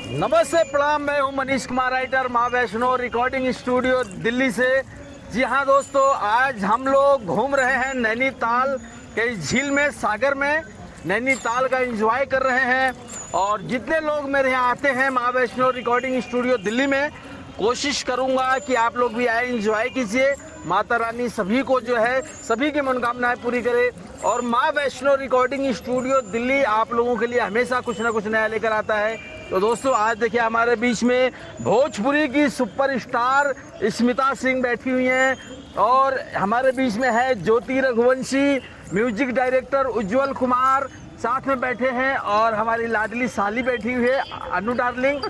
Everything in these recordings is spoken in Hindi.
नमस्ते प्रणाम, मैं हूं मनीष कुमार, राइटर, माँ वैष्णो रिकॉर्डिंग स्टूडियो दिल्ली से। जी हाँ दोस्तों, आज हम लोग घूम रहे हैं नैनीताल के झील में, सागर में। नैनीताल का एंजॉय कर रहे हैं और जितने लोग मेरे यहाँ आते हैं माँ वैष्णो रिकॉर्डिंग स्टूडियो दिल्ली में, कोशिश करूँगा कि आप लोग भी आए, एंजॉय कीजिए। माता रानी सभी को जो है, सभी की मनोकामनाएं पूरी करे। और माँ वैष्णो रिकॉर्डिंग स्टूडियो दिल्ली आप लोगों के लिए हमेशा कुछ ना कुछ नया लेकर आता है। तो दोस्तों, आज देखिए हमारे बीच में भोजपुरी की सुपरस्टार स्मिता सिंह बैठी हुई हैं और हमारे बीच में है ज्योति रघुवंशी, म्यूजिक डायरेक्टर उज्जवल कुमार साथ में बैठे हैं, और हमारी लाडली साली बैठी हुई है अनु डार्लिंग,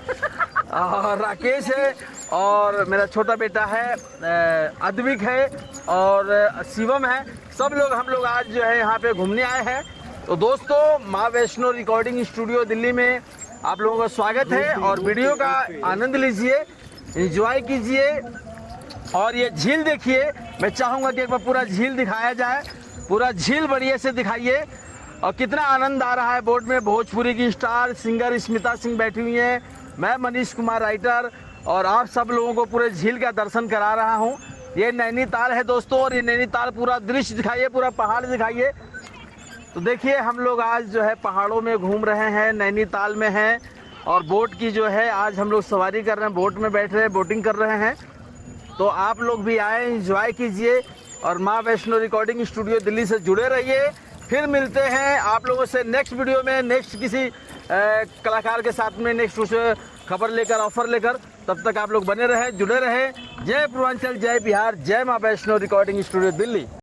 और राकेश है, और मेरा छोटा बेटा है अद्विक है, और शिवम है। सब लोग हम लोग आज जो है यहाँ पे घूमने आए हैं। तो दोस्तों, माँ वैष्णो रिकॉर्डिंग स्टूडियो दिल्ली में आप लोगों का स्वागत है और वीडियो का आनंद लीजिए, एंजॉय कीजिए। और ये झील देखिए, मैं चाहूँगा कि एक बार पूरा झील दिखाया जाए, पूरा झील बढ़िया से दिखाइए। और कितना आनंद आ रहा है बोट में। भोजपुरी की स्टार सिंगर स्मिता सिंह बैठी हुई हैं, मैं मनीष कुमार राइटर, और आप सब लोगों को पूरे झील का दर्शन करा रहा हूँ। ये नैनीताल है दोस्तों, और ये नैनीताल पूरा दृश्य दिखाइए, पूरा पहाड़ दिखाइए। तो देखिए, हम लोग आज जो है पहाड़ों में घूम रहे हैं, नैनीताल में हैं, और बोट की जो है आज हम लोग सवारी कर रहे हैं, बोट में बैठ रहे हैं, बोटिंग कर रहे हैं। तो आप लोग भी आए, एंजॉय कीजिए और माँ वैष्णो रिकॉर्डिंग स्टूडियो दिल्ली से जुड़े रहिए। फिर मिलते हैं आप लोगों से नेक्स्ट वीडियो में, नेक्स्ट किसी कलाकार के साथ में, नेक्स्ट कुछ खबर लेकर, ऑफर लेकर। तब तक आप लोग बने रहें, जुड़े रहें। जय पूर्वांचल, जय बिहार, जय माँ वैष्णो रिकॉर्डिंग स्टूडियो दिल्ली।